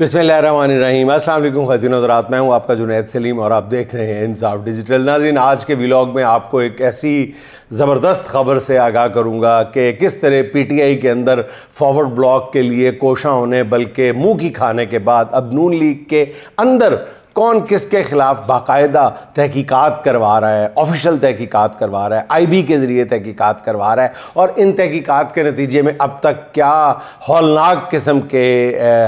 बिस्मिल्लाहिर्रहमानिर्रहीम। अस्सलाम वालेकुम ख़वातीन हज़रात, मैं हूँ आपका जुनैद सलीम और आप देख रहे हैं इंसाफ डिजिटल। नाज़रीन, आज के व्लॉग में आपको एक ऐसी ज़बरदस्त ख़बर से आगाह करूँगा कि किस तरह पीटीआई के अंदर फॉरवर्ड ब्लॉक के लिए कोशां होने बल्कि मुँह की खाने के बाद अब नून लीग के अंदर कौन किसके ख़िलाफ़ बाकायदा तहकीकात करवा रहा है, ऑफिशियल तहकीकात करवा रहा है, आईबी के ज़रिए तहकीकात करवा रहा है और इन तहकीकात के नतीजे में अब तक क्या हौलनाक किस्म के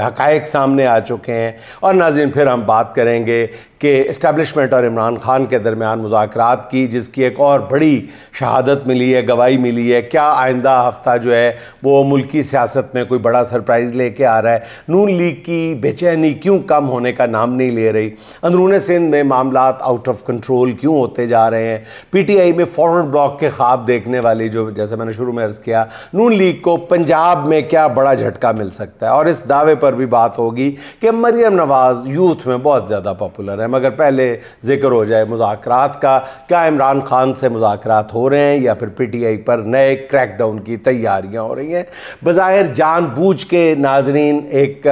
हक़ाइक़ सामने आ चुके हैं। और नाज़रीन, फिर हम बात करेंगे कि इस्टेब्लिशमेंट और इमरान खान के दरमियान मुज़ाकरात की, जिसकी एक और बड़ी शहादत मिली है, गवाही मिली है। क्या आइंदा हफ्ता जो है वो मुल्की सियासत में कोई बड़ा सरप्राइज़ लेके आ रहा है? नून लीग की बेचैनी क्यों कम होने का नाम नहीं ले रही? अंदरूनी सिंध में मामलात आउट ऑफ कंट्रोल क्यों होते जा रहे हैं? पीटीआई में फॉरवर्ड ब्लॉक के ख्वाब देखने वाली, जो जैसे मैंने शुरू में अर्ज़ किया, नून लीग को पंजाब में क्या बड़ा झटका मिल सकता है? और इस दावे पर भी बात होगी कि मरियम नवाज़ यूथ में बहुत ज़्यादा पॉपुलर है। मगर पहले जिक्र हो जाए मुज़ाकरात का। क्या इमरान खान से मुज़ाकरात हो रहे हैं या फिर पीटीआई पर नए क्रैकडाउन की तैयारियां हो रही हैं? बज़ाहिर जानबूझ के नाजरीन एक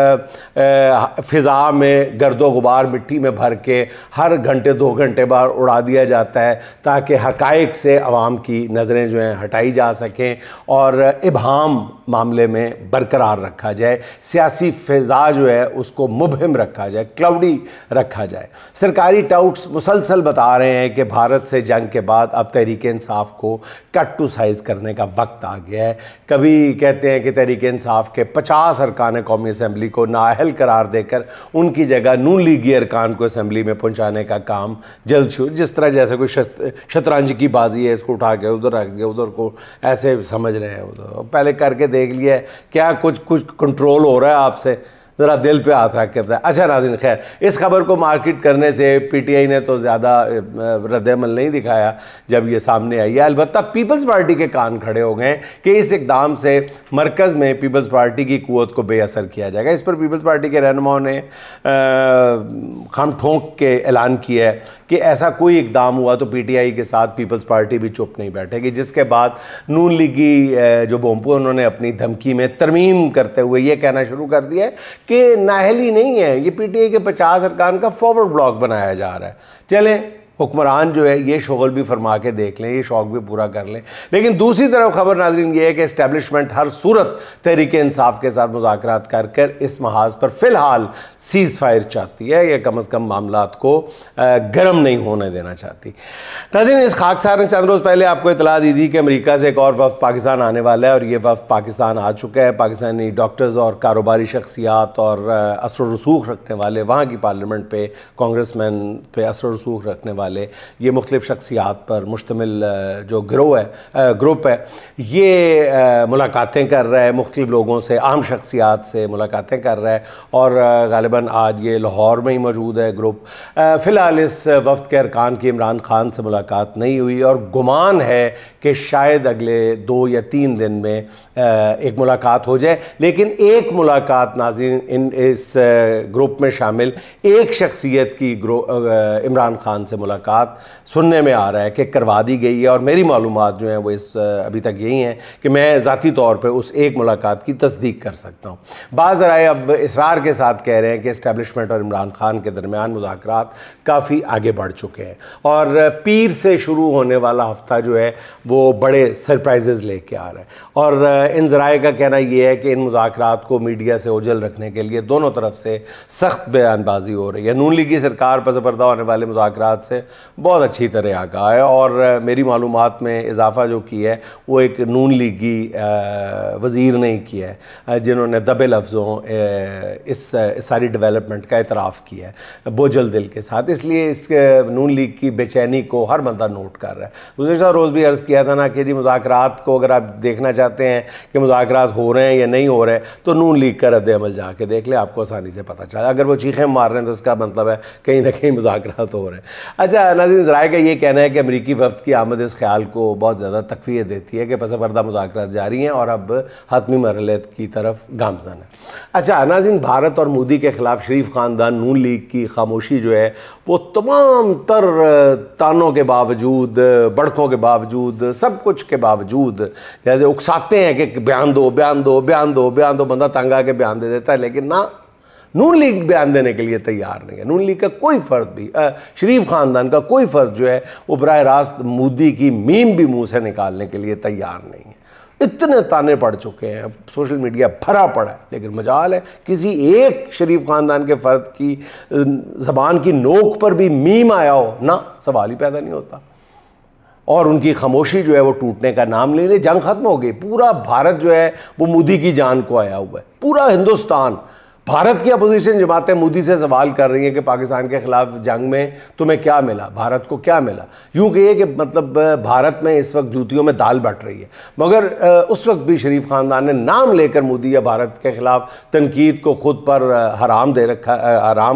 फ़िज़ा में गर्दो गुबार मिट्टी में भर के हर घंटे 2 घंटे बाद उड़ा दिया जाता है ताकि हक़ाइक़ से अवाम की नज़रें जो हैं हटाई जा सकें और इबहाम मामले में बरकरार रखा जाए, सियासी फ़िज़ा जो है उसको मुबहिम रखा जाए, क्लाउडी रखा जाए। सरकारी टाउट्स मुसलसल बता रहे हैं कि भारत से जंग के बाद अब तहरीक इंसाफ को कट टू साइज़ करने का वक्त आ गया है। कभी कहते हैं कि तहरीक इंसाफ के 50 अरकान कौमी असम्बली को नाअहल करार देकर उनकी जगह नून लीगी अरकान को असम्बली में पहुँचाने का काम जल्द शुरू, जिस तरह जैसे कोई शतरंज की बाजी है, इसको उठा के उधर रख दिया, उधर को ऐसे समझ रहे हैं। उधर पहले करके देख लिया है क्या कुछ कंट्रोल हो रहा है आपसे? ज़रा दिल पे हाथ रख के बताएं। अच्छा नाज़रीन, खैर, इस खबर को मार्केट करने से पीटीआई ने तो ज़्यादा रद्द-ए-अमल नहीं दिखाया जब ये सामने आई है। अलबत्ता पीपल्स पार्टी के कान खड़े हो गए कि इस इक़दाम से मरकज़ में पीपल्स पार्टी की क़ुव्वत को बेअसर किया जाएगा। इस पर पीपल्स पार्टी के रहनुमाओं ने खम ठोंक के ऐलान किया है कि ऐसा कोई इक़दाम हुआ तो पीटीआई के साथ पीपल्स पार्टी भी चुप नहीं बैठेगी। जिसके बाद नून लीगी जो बोम्पू, उन्होंने अपनी धमकी में तरमीम करते हुए ये कहना शुरू कर दिया है कि नाअहली नहीं है, ये पीटीआई के 50 अरकान का फॉरवर्ड ब्लॉक बनाया जा रहा है। चलें, हुक्मरान जो है ये शोगल भी फरमा के देख लें, ये शौक़ भी पूरा कर लें। लेकिन दूसरी तरफ खबर नाज़रीन ये है कि इस्टेब्लिशमेंट हर सूरत तहरीक इंसाफ के साथ मुज़ाकरात कर कर इस महाज पर फ़िलहाल सीज़ फायर चाहती है, या कम अज़ कम मामलात को गर्म नहीं होने देना चाहती। नाज़रीन, इस खाकसार ने चंद रोज़ पहले आपको इतला दी थी कि अमरीका से एक और वफ़द पाकिस्तान आने वाला है और ये वफ़द पाकिस्तान आ चुका है। पाकिस्तानी डॉक्टर्स और कारोबारी शख्सियात और असर रसूख रखने वाले, वहाँ की पार्लियामेंट पे कांग्रेसमैन पे असर रसूख रखने वाले, ये मुख्तलिफ शख्सियात पर मुश्तमिल जो ग्रुप है, ये मुलाकातें कर रहा है मुख्तलिफ लोगों से, आम शख्सियात से मुलाकातें कर रहा है और ग़ालिबन आज ये लाहौर में ही मौजूद है ग्रुप। फ़िलहाल इस वफ़द के अरकान की इमरान खान से मुलाकात नहीं हुई और गुमान है कि शायद अगले 2 या 3 दिन में एक मुलाकात हो जाए। लेकिन एक मुलाकात नाज़रीन इस ग्रुप में शामिल एक शख्सियत की इमरान खान से मुलाकात सुनने में आ रहा है कि करवा दी गई है और मेरी मालूमात जो हैं वो अभी तक यही हैं कि मैं ज़ाती तौर पे उस एक मुलाकात की तस्दीक कर सकता हूँ। बाज़ ज़राए अब इसरार के साथ कह रहे हैं कि इस्टेब्लिशमेंट और इमरान खान के दरमियान मुज़ाकरात काफ़ी आगे बढ़ चुके हैं और पीर से शुरू होने वाला हफ्ता जो है वो बड़े सरप्राइजेज़ लेके आ रहा है। और इन ज़राए का कहना यह है कि इन मुज़ाकरात को मीडिया से ओझल रखने के लिए दोनों तरफ से सख्त बयानबाजी हो रही है। नून लीगी सरकार पर ज़बरदस्त होने वाले मुज़ाकरात से बहुत अच्छी तरह आगाह है और मेरी मालूमात में इजाफ़ा जो किया है वो एक नून लीगी वज़ीर ने किया है, जिन्होंने दबे लफ्ज़ों इस सारी डेवलपमेंट का एतराफ़ किया है बोझल दिल के साथ। इसलिए इस नून लीग की बेचैनी को हर बंदा नोट कर रहा है। गुज़श्ता रोज़ भी अर्ज़ किया था ना कि जी मुज़ाकरात को अगर आप देखना चाहते हैं कि मुज़ाकरात हो रहे हैं या नहीं हो रहे तो नून लीग का रद्द-ए-अमल जाके देख ले, आपको आसानी से पता चला। अगर वो चीखें मार रहे हैं तो उसका मतलब है कहीं ना कहीं मुज़ाकरात हो रहे हैं। अच्छा नाज़रीन, ज़राए का ये कहना है कि अमरीकी वफ़द की आमद इस ख्याल को बहुत ज़्यादा तक़वियत देती है कि पस पर्दा मुज़ाकरात जारी हैं और अब हतमी मरहले की तरफ गामज़न है। अच्छा नाज़रीन, भारत और मोदी के ख़िलाफ़ शरीफ ख़ानदान नून लीग की खामोशी जो है वो तमाम तर तानों के बावजूद, बड़कों के बावजूद, सब कुछ के बावजूद, जैसे उकसाते हैं कि बयान दो बयान दो बयान दो बयान दो, बंदा तंग आके बयान दे देता है, लेकिन ना नून लीग बयान देने के लिए तैयार नहीं है। नून लीग का कोई फ़र्द भी, शरीफ ख़ानदान का कोई फ़र्द जो है वो बराह रास्त मोदी की मीम भी मुंह से निकालने के लिए तैयार नहीं है। इतने ताने पड़ चुके हैं, सोशल मीडिया भरा पड़ा है, लेकिन मजाल है किसी एक शरीफ ख़ानदान के फ़र्द की ज़बान की नोक पर भी मीम आया हो ना, सवाल ही पैदा नहीं होता। और उनकी खामोशी जो है वो टूटने का नाम ले ले। जंग ख़त्म हो गई, पूरा भारत जो है वो मोदी की जान को आया हुआ है, पूरा हिंदुस्तान। भारत की अपोजिशन जमातें मोदी से सवाल कर रही हैं कि पाकिस्तान के ख़िलाफ़ जंग में तुम्हें क्या मिला, भारत को क्या मिला। यूँ कहिए कि मतलब भारत में इस वक्त जूतियों में दाल बट रही है, मगर उस वक्त भी शरीफ ख़ानदान ने नाम लेकर मोदी या भारत के ख़िलाफ़ तनकीद को ख़ुद पर हराम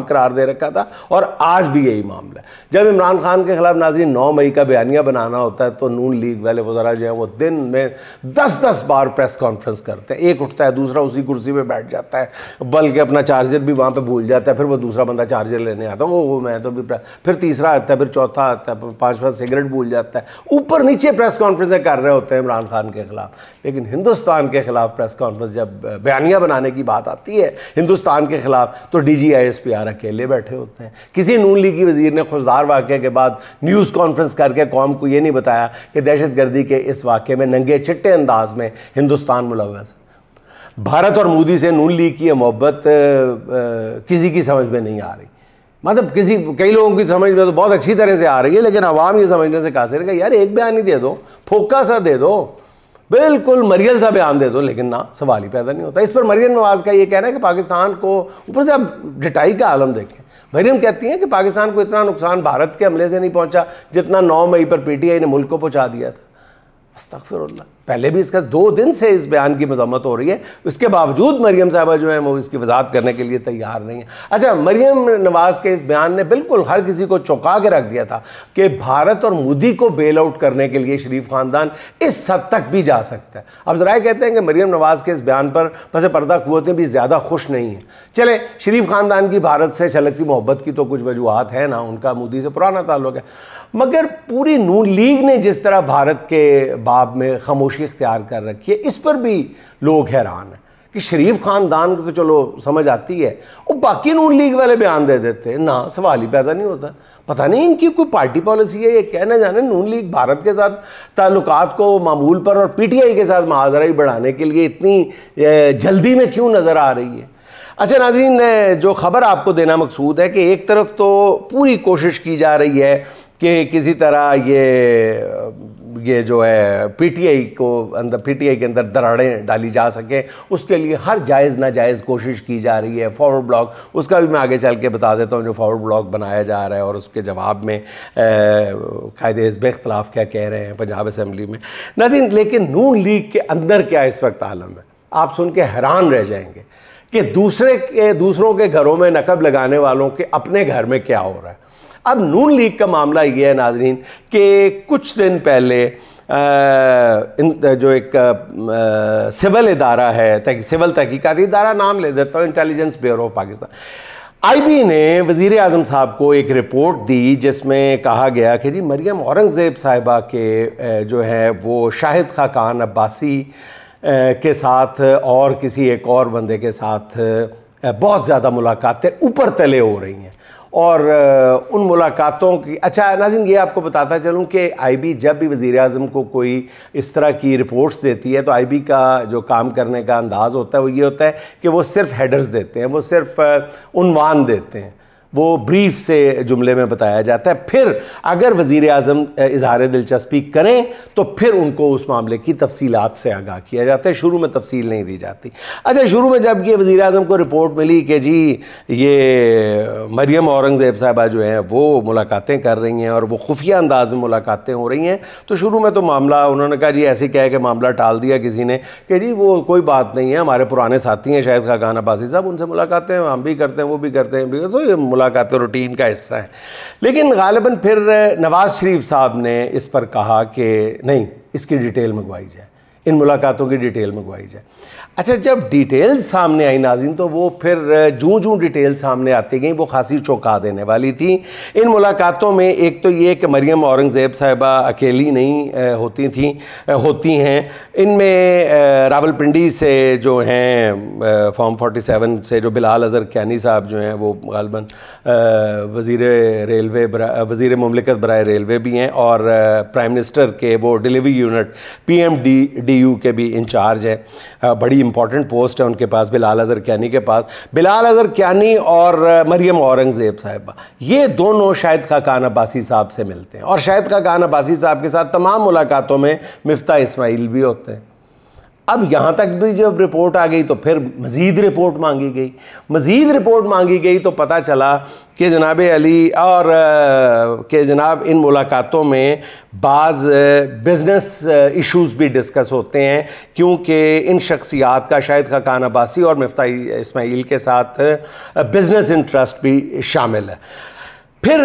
करार दे रखा था, और आज भी यही मामला है। जब इमरान खान के ख़िलाफ़ नाज़रीन 9 मई का बयानिया बनाना होता है तो नून लीग वाले वज़रा जो हैं वो दिन में 10-10 बार प्रेस कॉन्फ्रेंस करते हैं। एक उठता है, दूसरा उसी कुर्सी पर बैठ जाता है, बल्कि अपना चार्जर भी वहाँ पे भूल जाता है, फिर वो दूसरा बंदा चार्जर लेने आता है, वो मैं तो भी, फिर तीसरा आता है, फिर चौथा आता है, 5वां सिगरेट भूल जाता है। ऊपर नीचे प्रेस कॉन्फ्रेंसें कर रहे होते हैं इमरान खान के ख़िलाफ़, लेकिन हिंदुस्तान के ख़िलाफ़ प्रेस कॉन्फ्रेंस जब बयानिया बनाने की बात आती है हिंदुस्तान के ख़िलाफ़, तो DG-ISPR अकेले बैठे होते हैं। किसी नून लीग की वज़ीर ने खुशदार वाक़े के बाद न्यूज़ कॉन्फ्रेंस करके कौम को ये नहीं बताया कि दहशतगर्दी के इस वाक़े में नंगे चिट्टे अंदाज में हिंदुस्तान मुलव्वस है। भारत और मोदी से नून लीग की मोहब्बत किसी की समझ में नहीं आ रही। मतलब कई लोगों की समझ में तो बहुत अच्छी तरह से आ रही है, लेकिन आवाम ये समझने से कासिर है कि यार एक बयान ही दे दो, फोका सा दे दो, बिल्कुल मरियल सा बयान दे दो, लेकिन ना, सवाल ही पैदा नहीं होता। इस पर मरियम नवाज़ का ये कहना है कि पाकिस्तान को, ऊपर से आप डिटाई का आलम देखें, मरियम कहती हैं कि पाकिस्तान को इतना नुकसान भारत के हमले से नहीं पहुंचा जितना 9 मई पर PTI ने मुल्क को पहुंचा दिया था। अस्तगफिरुल्लाह, पहले भी इसका 2 दिन से इस बयान की मजम्मत हो रही है, उसके बावजूद मरियम साहबा जो है वो इसकी वजाहत करने के लिए तैयार नहीं है। अच्छा, मरियम नवाज़ के इस बयान ने बिल्कुल हर किसी को चौंका के रख दिया था कि भारत और मोदी को बेल आउट करने के लिए शरीफ ख़ानदान इस हद तक भी जा सकता है। अब ज़रा कहते हैं कि मरियम नवाज़ के इस बयान पर पस पर्दा क़ुव्वतें भी ज़्यादा खुश नहीं हैं। चले, शरीफ ख़ानदान की भारत से छलकती मोहब्बत की तो कुछ वजूहत है ना, उनका मोदी से पुराना ताल्लुक है, मगर पूरी नून लीग ने जिस तरह भारत के बाब में खामोशी इख्तियार कर रखी है, इस पर भी लोग हैरान हैं कि शरीफ ख़ानदान को तो चलो समझ आती है, वो बाकी नून लीग वाले बयान दे देते हैं ना, सवाल ही पैदा नहीं होता। पता नहीं इनकी कोई पार्टी पॉलिसी है, ये कहना जाने नून लीग भारत के साथ ताल्लुकात को मामूल पर और PTI के साथ महाजराई बढ़ाने के लिए इतनी जल्दी में क्यों नज़र आ रही है। अच्छा नाज़रीन, जो ख़बर आपको देना मकसूद है कि एक तरफ तो पूरी कोशिश की जा रही है कि किसी तरह ये जो है PTI के अंदर दरारें डाली जा सके, उसके लिए हर जायज़ नाजायज़ कोशिश की जा रही है। फॉरवर्ड ब्लॉक, उसका भी मैं आगे चल के बता देता हूँ, जो फॉरवर्ड ब्लॉक बनाया जा रहा है और उसके जवाब में कायदे हिज़्ब इख्तिलाफ़ क्या कह रहे हैं पंजाब असम्बली में नाज़रीन। लेकिन नून लीग के अंदर क्या इस वक्त आलम है, आप सुन के हैरान रह जाएंगे कि दूसरों के घरों में नकब लगाने वालों के अपने घर में क्या हो रहा है। अब नून लीग का मामला ये है नाजरीन कि कुछ दिन पहले जो एक सिविल इदारा है, सिविल तहकीकाती इदारा नाम ले देता हूँ, intelligence bureau of Pakistan, IB ने वज़ीर आज़म साहब को एक रिपोर्ट दी जिसमें कहा गया कि जी मरियम औरंगज़ेब साहिबा के जो है वो शाहिद खाकान अब्बासी के साथ और किसी एक और बंदे के साथ बहुत ज़्यादा मुलाकातें ऊपर तले हो रही हैं, और उन मुलाकातों की, अच्छा नाज़रीन ये आपको बताता चलूँ कि IB जब भी वज़ीर आज़म को कोई इस तरह की रिपोर्ट्स देती है तो IB का जो काम करने का अंदाज़ होता है वो ये होता है कि वो सिर्फ़ हेडर्स देते हैं, वो सिर्फ़ उन्वान देते हैं, वो ब्रीफ से जुमले में बताया जाता है। फिर अगर वज़ीर आज़म इज़हार दिलचस्पी करें तो फिर उनको उस मामले की तफसीलात से आगाह किया जाता है, शुरू में तफसील नहीं दी जाती। अच्छा, शुरू में जब ये वज़ीर आज़म को रिपोर्ट मिली कि जी ये मरियम औरंगज़ेब साहिबा जो हैं वो मुलाकातें कर रही हैं और वो खुफिया अंदाज में मुलाकातें हो रही हैं, तो शुरू में तो मामला उन्होंने कहा जी ऐसे कह के मामला टाल दिया किसी ने कि जी वो कोई बात नहीं है, हमारे पुराने साथी हैं शाहिद खाकान अब्बासी साहब, उनसे मुलाकातें हम भी करते हैं, वो भी करते हैं, तो ये मुलाकातें रूटीन का हिस्सा है। लेकिन गालिबन फिर नवाज़ शरीफ साहब ने इस पर कहा कि नहीं, इसकी डिटेल मंगवाई जाए, इन मुलाकातों की डिटेल मंगवाई जाए। अच्छा, जब डिटेल्स सामने आई नाज़रीन, तो वो फिर जूँ जूँ डिटेल सामने आती गई वो खासी चौंका देने वाली थी। इन मुलाकातों में एक तो ये कि मरियम औरंगज़ेब साहिबा अकेली नहीं होती हैं। इनमें रावलपिंडी से जो हैं फॉर्म 47 से जो बिलाल अज़हर कैनी साहब जो हैं वो ग़ालिबन वज़ीर मुमलिकत बराए रेलवे भी हैं और प्राइम मिनिस्टर के वो डिलीवरी यूनिट PMDU के भी इंचार्ज है। बड़ी इंपॉर्टेंट पोस्ट है उनके पास, बिलाल अज़हर कैनी के पास। बिलाल अज़हर कैनी और मरियम औरंगज़ेब साहिबा ये दोनों शाहिद खाकान अब्बासी साहब से मिलते हैं और शाहिद खाकान अब्बासी साहब के साथ तमाम मुलाकातों में मिफ्ता इस्माइल भी होते हैं। अब यहाँ तक भी जब रिपोर्ट आ गई तो फिर मज़ीद रिपोर्ट मांगी गई तो पता चला कि जनाब अली और कि जनाब इन मुलाकातों में बाज़ बिज़नेस इश्यूज़ भी डिस्कस होते हैं, क्योंकि इन शख्सियात का शाहिद खाकान अब्बासी और मिफ्ता इस्माइल के साथ बिज़नेस इंटरेस्ट भी शामिल है। फिर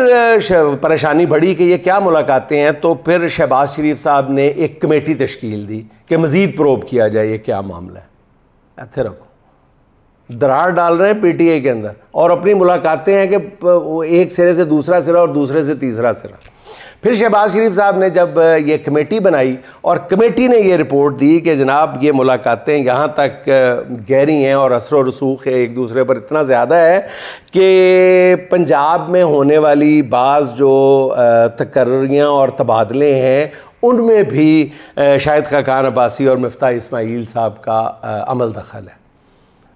परेशानी बढ़ी कि ये क्या मुलाकातें हैं, तो फिर शहबाज शरीफ साहब ने एक कमेटी तश्कील दी कि मज़ीद प्रोब किया जाए ये क्या मामला है। ऐसे रखो, दरार डाल रहे हैं PTI के अंदर और अपनी मुलाकातें हैं कि एक सिरे से दूसरा सिरा और दूसरे से तीसरा सिरा। फिर शहबाज शरीफ साहब ने जब ये कमेटी बनाई और कमेटी ने ये रिपोर्ट दी कि जनाब ये मुलाकातें यहाँ तक गहरी हैं और असर व रसूख एक दूसरे पर इतना ज़्यादा है कि पंजाब में होने वाली बाज़ जो तकर्रियाँ और तबादले हैं उनमें भी शाहिद खाकान अब्बासी और मिफ्ता इस्माइल साहब का अमल दखल है।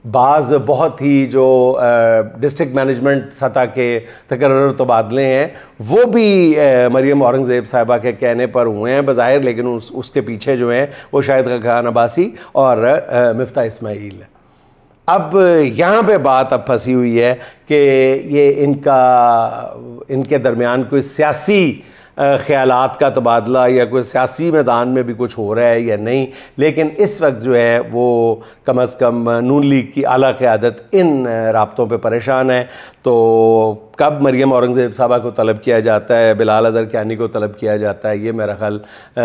बाज़ बहुत ही जो डिस्ट्रिक्ट मैनेजमेंट सतह के तकर्रर तबादले हैं वो भी मरियम औरंगज़ेब साहिबा के कहने पर हुए हैं बज़ाहिर, लेकिन उसके पीछे जो हैं वो शाहिद खाकान अब्बासी और मिफ्ता इस्माइल है। अब यहाँ पे बात अब फंसी हुई है कि ये इनके दरमियान कोई सियासी ख़यालात का तबादला या कोई सियासी मैदान में भी कुछ हो रहा है या नहीं, लेकिन इस वक्त जो है वो कम अज़ कम नून लीग की आला क़यादत इन राब्तों पे परेशान है। तो कब मरियम औरंगज़ेब साहबा को तलब किया जाता है, बिलाल अज़हर कैनी को तलब किया जाता है, ये मेरा ख्याल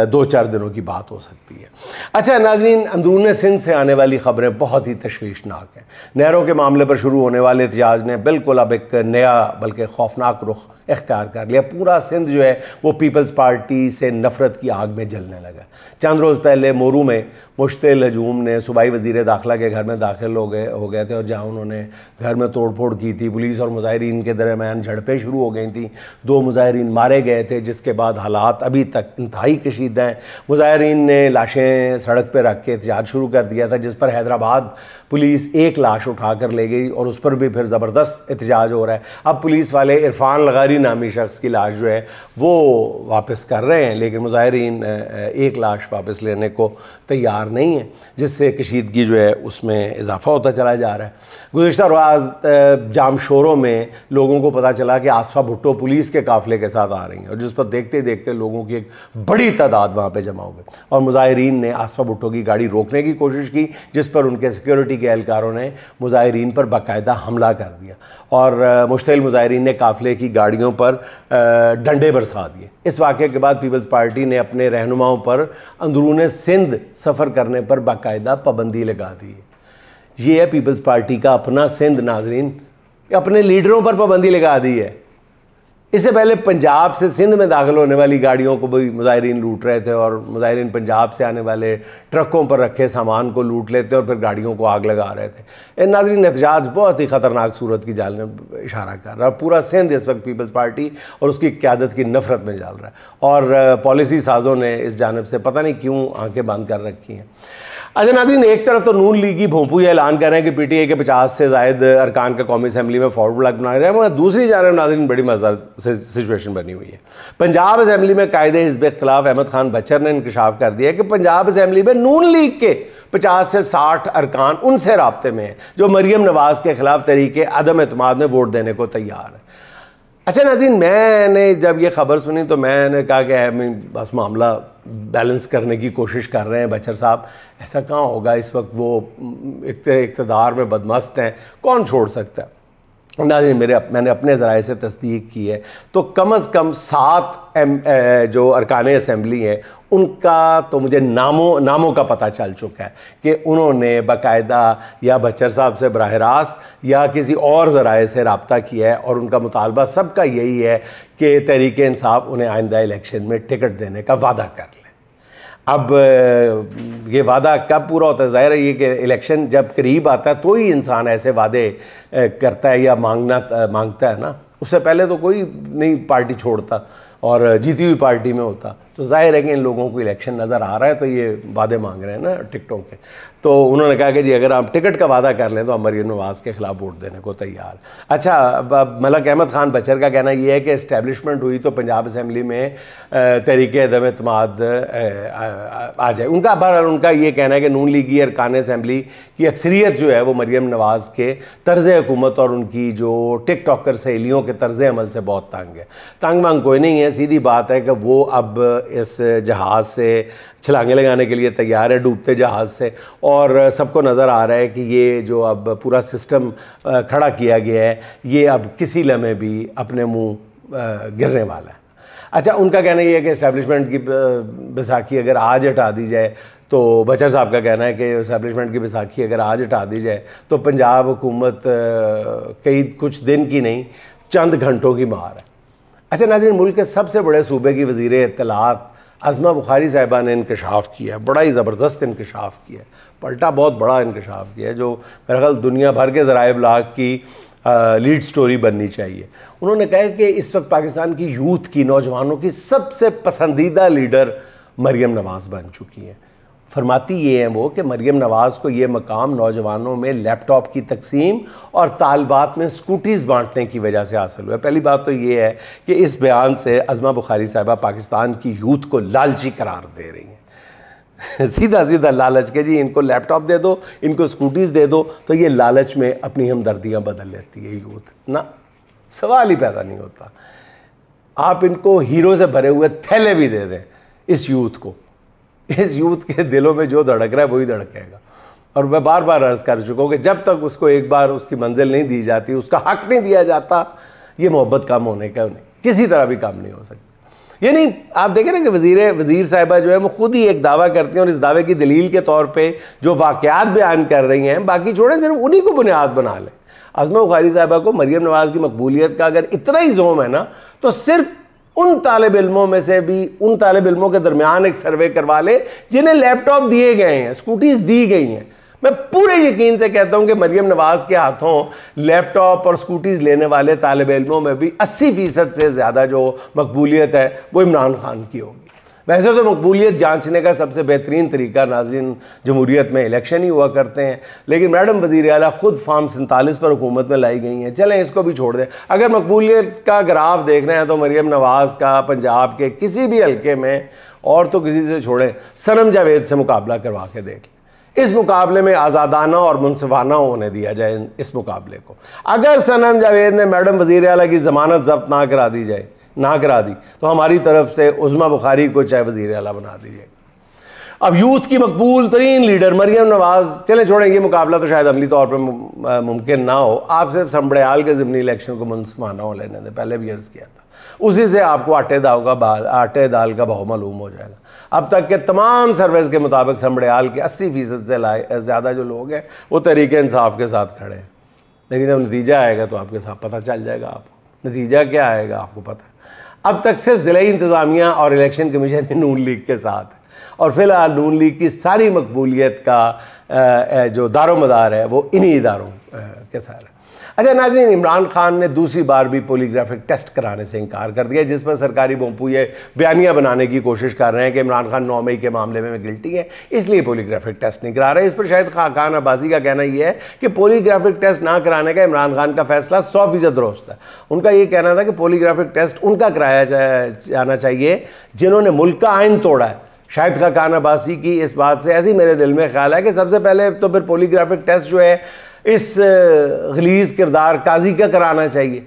2-4 दिनों की बात हो सकती है। अच्छा नाज़रीन, अंदरून सिंध से आने वाली ख़बरें बहुत ही तशवीशनाक हैं। नहरों के मामले पर शुरू होने वाले एहतजाज ने बिल्कुल अब एक नया बल्कि खौफनाक रुख इख्तियार कर लिया। पूरा सिंध जो है वो पीपल्स पार्टी से नफ़रत की आग में जलने लगा। चंद रोज़ पहले मोरू में मुश्तिल हजूम ने सूबाई वज़ीर दाखिला के घर में दाखिल हो गए थे और जहाँ उन्होंने घर में तोड़ फोड़ की थी। पुलिस और मुजाहिरीन के दरमियान झड़पें शुरू हो गई थी, 2 मुजाहिरीन मारे गए थे, जिसके बाद हालात अभी तक इंतहाई कशीदा हैं। मुजाहिरीन ने लाशें सड़क पर रख के एहतजाज शुरू कर दिया था, जिस पर हैदराबाद पुलिस एक लाश उठा कर ले गई और उस पर भी फिर ज़बरदस्त एहतजाज हो रहा है। अब पुलिस वाले इरफान लगारी नामी शख्स की लाश जो है वो वापस कर रहे हैं, लेकिन मुजाहिरीन एक लाश वापस लेने को तैयार नहीं है, जिससे कशीदगी जो है उसमें इजाफा होता चला जा रहा है। गुज़िश्ता रोज़ जामशोरों में लोगों को पता चला कि आसफ़ा भुट्टो पुलिस के काफ़िले के साथ आ रही हैं और जिस पर देखते देखते लोगों की एक बड़ी तादाद वहाँ पर जमा हो गई और मुजाहिरीन ने आसफ़ा भुट्टो की गाड़ी रोकने की कोशिश की, जिस पर उनके सिक्योरिटी के एहलकारों ने मुजाहिरीन पर बाकायदा हमला कर दिया और मुश्तिल मुजाहिरीन ने काफ़िले की गाड़ियों पर डंडे बरसा दिए। इस वाक़े के बाद पीपल्स पार्टी ने अपने रहनुमाओं पर अंदरून सिंध सफ़र करने पर बाकायदा पाबंदी लगा दी है। ये है पीपल्स पार्टी का अपना सिंध नाजरीन, अपने लीडरों पर पाबंदी लगा दी है। इससे पहले पंजाब से सिंध में दाखिल होने वाली गाड़ियों को भी मुजाहिरीन लूट रहे थे और मुजाहिरीन पंजाब से आने वाले ट्रकों पर रखे सामान को लूट लेते और फिर गाड़ियों को आग लगा रहे थे। नाज़रीन, एहतजाज बहुत ही ख़तरनाक सूरत की जाल में इशारा कर रहा है और पूरा सिंध इस वक्त पीपल्स पार्टी और उसकी क़यादत की नफ़रत में चल रहा है और पॉलिसी साज़ों ने इस जानब से पता नहीं क्यों आंखें बंद कर रखी हैं। अच्छा नाज़रीन, एक तरफ तो नून लीग की भोंपू ये ऐलान कर रहे हैं कि PTI के 50 से ज़ायद अरकान का कौमी असम्बली में फॉरवर्ड ब्लॉक बनाया जाए, वहाँ दूसरी जानब नाज़रीन बड़ी मज़ेदार सिचुएशन बनी हुई है। पंजाब असम्बली में कायदे हिज़्ब इख्तिलाफ अहमद खान बच्चर ने इंकशाफ कर दिया कि पंजाब असम्बली में नून लीग के 50 से 60 अरकान उनसे राब्ते में हैं जो मरियम नवाज़ के ख़िलाफ़ तरीके अदम एतमाद में वोट देने को तैयार है। अच्छा नाज़रीन, मैंने जब ये ख़बर सुनी तो मैंने कहा कि बस मामला बैलेंस करने की कोशिश कर रहे हैं बच्चर साहब। ऐसा कहाँ होगा, इस वक्त वो इक़्तिदार में बदमस्त हैं, कौन छोड़ सकता है। नाज़रीन मैंने अपने ज़राए से तस्दीक की है, तो कम अज़ कम 7 जो अरकान असम्बली हैं उनका तो मुझे नामों का पता चल चुका है कि उन्होंने बाकायदा या बच्चर साहब से बराह रास्त या किसी और ज़राए से रब्ता किया है, और उनका मुतालबा सबका यही है कि तहरीक इंसाफ उन्हें आइंदा इलेक्शन में टिकट देने का वादा कर ले। अब ये वादा कब पूरा होता है? ज़ाहिर है ये कि इलेक्शन जब करीब आता है तो ही इंसान ऐसे वादे करता है या मांगता है ना। उससे पहले तो कोई नहीं पार्टी छोड़ता और जीती हुई पार्टी में होता। तो जाहिर है कि इन लोगों को इलेक्शन नज़र आ रहा है तो ये वादे मांग रहे हैं ना टिकटों के। तो उन्होंने कहा कि जी अगर आप टिकट का वादा कर लें तो हम मरीम नवाज़ के ख़िलाफ़ वोट देने को तैयार। अच्छा, मलक अहमद ख़ान बचर का कहना यह है कि इस्टेब्लिशमेंट हुई तो पंजाब असम्बली में तहरीक अदम एतमाद आ जाए। उनका ये कहना है कि नून लीगी अरकान असम्बली की अक्सरियत जो है वो मरीम नवाज़ के तर्ज़ हुकूमत और उनकी जो टिकटॉकर सहेलियों के तर्ज़ अमल से बहुत तंग है। तंग वंग कोई नहीं है, सीधी बात है कि वो अब इस जहाज़ से छलांगे लगाने के लिए तैयार है, डूबते जहाज़ से, और सबको नज़र आ रहा है कि ये जो अब पूरा सिस्टम खड़ा किया गया है ये अब किसी लम्हे भी अपने मुंह गिरने वाला है। अच्छा, उनका कहना ये है कि इस्टेब्लिशमेंट की बैसाखी अगर आज हटा दी जाए, तो बचर साहब का कहना है कि इस्टेब्लिशमेंट की बैसाखी अगर आज हटा दी जाए तो पंजाब हुकूमत कुछ दिन की नहीं चंद घंटों की मार है। अच्छा नाज़रीन, मुल्क के सबसे बड़े सूबे की वज़ीर इत्तलात अज़मा बुखारी साहिबा ने इंकशाफ किया है, बड़ा ही ज़बरदस्त इंकशाफ किया है, पलटा बहुत बड़ा इंकशाफ किया है जो मेरे ख्याल दुनिया भर के ज़राए इब्लाग की लीड स्टोरी बननी चाहिए। उन्होंने कहा कि इस वक्त पाकिस्तान की यूथ की, नौजवानों की सबसे पसंदीदा लीडर मरीम नवाज़ बन चुकी हैं। फरमाती ये हैं वो कि मरीम नवाज़ को ये मकाम नौजवानों में लैपटॉप की तकसीम और तालबात में स्कूटीज़ बांटने की वजह से हासिल हुआ। पहली बात तो ये है कि इस बयान से अज़मा बुखारी साहिबा पाकिस्तान की यूथ को लालची करार दे रही हैं सीधा सीधा लालच के जी इनको लैपटॉप दे दो, इनको स्कूटीज़ दे दो, तो ये लालच में अपनी हमदर्दियाँ बदल लेती है यूथ ना, सवाल ही पैदा नहीं होता। आप इनको हीरो से भरे हुए थैले भी दे दें इस यूथ को, इस यूथ के दिलों में जो धड़क रहा है वही धड़केगा। और मैं बार बार अर्ज़ कर चुका हूँ कि जब तक उसको एक बार उसकी मंजिल नहीं दी जाती, उसका हक नहीं दिया जाता, ये मोहब्बत कम होने का नहीं, किसी तरह भी काम नहीं हो सकती। ये नहीं, आप देखें ना कि वज़ीर साहिबा जो है वो खुद ही एक दावा करती हैं और इस दावे की दलील के तौर पर जो वाक़यात बयान कर रही हैं, बाकी छोड़ें, सिर्फ उन्हीं को बुनियाद बना लें। अज़मा बुखारी साहिबा को मरीम नवाज़ की मकबूलियत का अगर इतना ही ज़ोम है ना, तो सिर्फ उन तालिब इल्मों में से भी उन तालिब इल्मों के दरमियान एक सर्वे करवा ले जिन्हें लैपटॉप दिए गए हैं, स्कूटीज़ दी गई हैं। मैं पूरे यकीन से कहता हूं कि मरीम नवाज़ के हाथों लैपटॉप और स्कूटीज़ लेने वाले तालिब इल्मों में भी 80% से ज़्यादा जो मकबूलियत है वो इमरान खान की होगी। वैसे तो मकबूलियत जांचने का सबसे बेहतरीन तरीका नाज़रीन जमहूरियत में इलेक्शन ही हुआ करते हैं, लेकिन मैडम वज़ीर आला खुद फार्म 47 पर हुकूमत में लाई गई हैं। चलें इसको भी छोड़ दें। अगर मकबूलियत का ग्राफ देख रहे हैं तो मरीम नवाज़ का पंजाब के किसी भी हल्के में, और तो किसी से छोड़ें, सनम जावेद से मुकाबला करवा के देख लें। इस मुकाबले में आज़ादाना और मुनसिफाना होने दिया जाए इस मुकाबले को। अगर सनम जावेद ने मैडम वज़ीर आला की ज़मानत ज़ब्त ना करा दी तो हमारी तरफ से उज़मा बुखारी को चाहे वज़ीर आला बना दीजिएगा। अब यूथ की मकबूल तरीन लीडर मरीम नवाज़, चले छोड़ें, ये मुकाबला तो शायद अमली तौर पर मुमकिन ना हो। आप सिर्फ संबड़याल के ज़िमनी इलेक्शन को मुनसिफाना हो लेने दें, पहले भी अर्ज़ किया था, उसी से आपको आटे दाल का भाव मालूम हो जाएगा। अब तक के तमाम सर्वेस के मुताबिक संबड़याल के 80% से ज़्यादा जो लोग हैं वो तहरीक इंसाफ के साथ खड़े हैं, लेकिन जब नतीजा आएगा तो आपके साथ पता चल जाएगा। आपको नतीजा क्या आएगा आपको पता है। अब तक सिर्फ ज़िले इंतज़ामिया और इलेक्शन कमीशन नून लीग के साथ है, और फिलहाल नून लीग की सारी मकबूलियत का जो दारोमदार है वो इन्हीं इदारों के साथ है। अच्छा नाज़रीन, इमरान खान ने दूसरी बार भी पॉलीग्राफिक टेस्ट कराने से इनकार कर दिया, जिस पर सरकारी बोंपू ये बयानिया बनाने की कोशिश कर रहे हैं कि इमरान खान 9 मई के मामले में गिल्टी है, इसलिए पॉलीग्राफिक टेस्ट नहीं करा रहे। इस पर शायद खाकान अब्बासी का कहना यह है कि पॉलीग्राफिक टेस्ट ना कराने का इमरान खान का फैसला 100% दुरुस्त है। उनका ये कहना था कि पॉलीग्राफिक टेस्ट उनका कराया जाना चाहिए जिन्होंने मुल्क का आइन तोड़ा है। शायद खाकान अब्बासी की इस बात से ऐसी मेरे दिल में ख्याल है कि सबसे पहले तो फिर पॉलीग्राफिक टेस्ट जो है इस गलीज़ किरदार काजी का कराना चाहिए,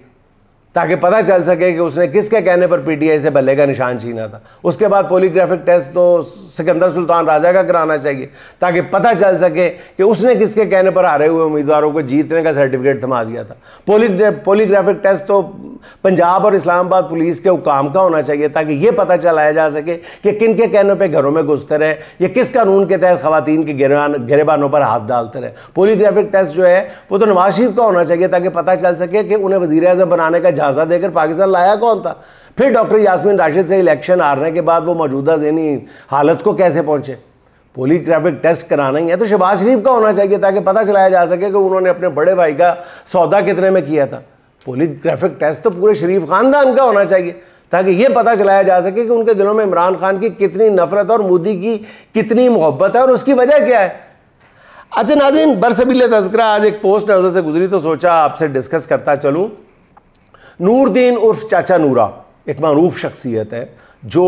ताकि पता चल सके कि उसने किसके कहने पर पीटीआई से बल्ले का निशान छीना था। उसके बाद पॉलीग्राफिक टेस्ट तो सिकंदर सुल्तान राजा का कराना चाहिए ताकि पता चल सके कि उसने किसके कहने पर हारे हुए उम्मीदवारों को जीतने का सर्टिफिकेट थमा दिया था। पॉलीग्राफिक टेस्ट तो पंजाब और इस्लामाबाद पुलिस के हुकाम का होना चाहिए ताकि ये पता चलाया जा सके कि किन के कहने पर घरों में घुसते रहे या किस कानून के तहत खवातीन के गिरेबानों पर हाथ डालते रहे। पॉलीग्राफिक टेस्ट जो है वो तो नवाज शरीफ का होना चाहिए ताकि पता चल सके कि उन्हें वज़ीर आज़म बनाने का झांसा देकर पाकिस्तान लाया कौन था। फिर डॉक्टर यास्मीन राशिद से इलेक्शन हारने के बाद वो मौजूदा ज़हनी हालत को कैसे पहुंचे। पॉलीग्राफिक टेस्ट कराना ही है तो शहबाज शरीफ का होना चाहिए ताकि पता चलाया जा सके कि उन्होंने अपने बड़े भाई का सौदा कितने में किया था। पॉलीग्राफिक टेस्ट तो पूरे शरीफ खानदान का होना चाहिए ताकि ये पता चलाया जा सके कि उनके दिलों में इमरान खान की कितनी नफरत और मोदी की कितनी मोहब्बत है और उसकी वजह क्या है। अच्छा नाज़रीन, बरसबील तज़किरा आज एक पोस्ट नज़र से गुजरी तो सोचा आपसे डिस्कस करता चलूँ। नूरदीन उर्फ चाचा नूरा एक मारूफ शख्सियत है जो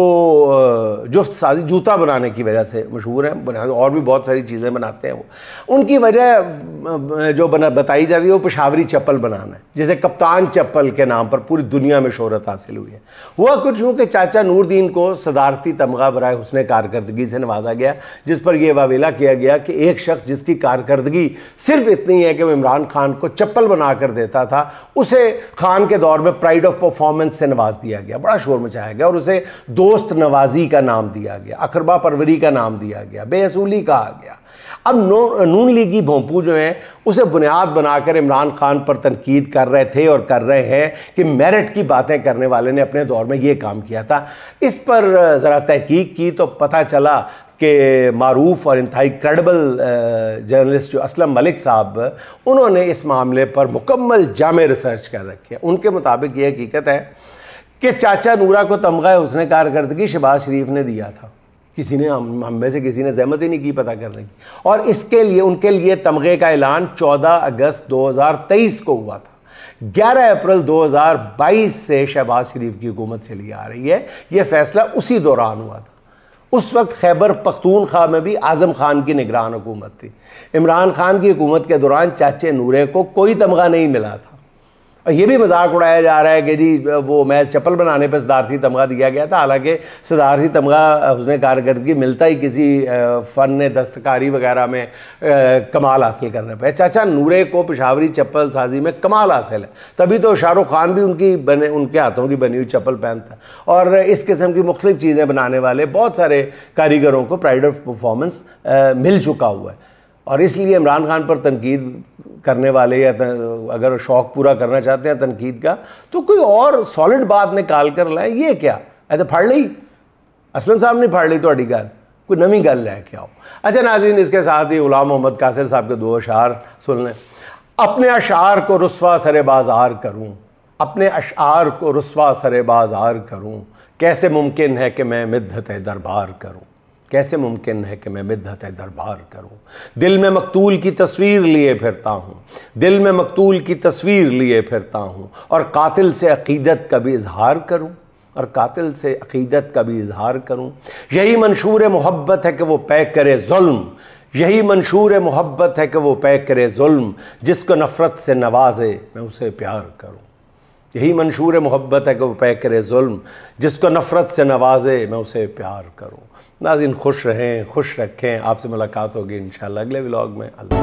जुफ्त साजी जूता बनाने की वजह से मशहूर है, और भी बहुत सारी चीज़ें बनाते हैं वो। उनकी वजह जो बताई जाती है वो पेशावरी चप्पल बनाना है, जैसे कप्तान चप्पल के नाम पर पूरी दुनिया में शोहरत हासिल हुई है। हुआ कुछ यूँ कि चाचा नूरदीन को सदारती तमगा बराए हुस्न कारकर्दगी से नवाजा गया, जिस पर यह वावेला किया गया कि एक शख्स जिसकी कारकर्दगी सिर्फ इतनी है कि वो इमरान खान को चप्पल बना कर देता था, उसे खान के दौर में प्राइड ऑफ परफॉर्मेंस से नवाज दिया गया, बड़ा शोर मचाया गया और उसे दोस्त नवाजी का नाम दिया गया, अकरबा परवरी का नाम दिया गया, बेअसूली कहा गया। अब नून लीगी भोंपू जो हैं उसे बुनियाद बनाकर इमरान खान पर तनकीद कर रहे थे और कर रहे हैं कि मेरिट की बातें करने वाले ने अपने दौर में ये काम किया था। इस पर ज़रा तहकीक की तो पता चला कि मारूफ और इंतहाई क्रेडिबल जर्नलिस्ट जो असलम मलिक साहब, उन्होंने इस मामले पर मुकम्मल जामे रिसर्च कर रखी है। उनके मुताबिक ये हकीकत है कि चाचा नूरा को तमगा हुस्न कारकर्दगी शहबाज शरीफ ने दिया था। किसी ने हम में से किसी ने ज़हमत ही नहीं की पता करने की, और इसके लिए उनके लिए तमगे का ऐलान 14 अगस्त 2023 को हुआ था। 11 अप्रैल 2022 से शहबाज शरीफ की हुकूमत चली आ रही है। यह फैसला उसी दौरान हुआ था। उस वक्त खैबर पख्तूनख्वा में भी आज़म खान की निगरान हुकूमत थी। इमरान खान की हुकूमत के दौरान चाचे नूरे को कोई तमगा नहीं मिला था। और ये भी मजाक उड़ाया जा रहा है कि जी वो मैं चप्पल बनाने पर सदारती तमगा दिया गया था, हालांकि सदारती तमगा हुस्न कारकर्दगी मिलता ही किसी फ़न दस्तकारी वगैरह में कमाल हासिल करने पर। चाचा नूरे को पेशावरी चप्पल साजी में कमाल हासिल है, तभी तो शाहरुख खान भी उनके हाथों की बनी हुई चप्पल पहनता है। और इस किस्म की मुख्तलिफ चीज़ें बनाने वाले बहुत सारे कारीगरों को प्राइड ऑफ परफॉर्मेंस मिल चुका हुआ है। और इसलिए इमरान खान पर तनकीद करने वाले या अगर शौक़ पूरा करना चाहते हैं तनकीद का, तो कोई और सॉलिड बात निकाल कर लाए। ये क्या ऐसे फाड़ ली, असलम साहब ने फाड़ ली तो गल, कोई नवी गल लेके आओ। अच्छा नाज़रीन, इसके साथ ही गुलाम मोहम्मद कासिर साहब के 2 अशार सुन लें। अपने अशार को रुस्वा सरे बाज़ार करूँ, अपने अशार को रुस्वा सरे बाज़ार करूँ, कैसे मुमकिन है कि मैं मिद्दत दरबार करूँ, कैसे मुमकिन है कि मैं मिद्दत दरबार करूं। दिल में मकतूल की तस्वीर लिए फिरता हूं, दिल में मकतूल की तस्वीर लिए फिरता हूं, और कातिल से अकीदत का भी इजहार करूं, और कातिल से अकीदत का भी इजहार करूं। यही मंशूर मोहब्बत है कि वो पैक करे जुल्म, यही मंशूर मोहब्बत है कि वो पैक करे जुल्म, जिसको नफ़रत से नवाजे मैं उसे प्यार करूं। यही मंशूर मोहब्बत है कि वो पैक करे जुल्म, जिसको नफ़रत से नवाजे मैं उसे प्यार करूं। नाज़रीन, खुश रहें, खुश रखें। आपसे मुलाकात होगी इंशाअल्लाह अगले व्लॉग में। अल्लाह।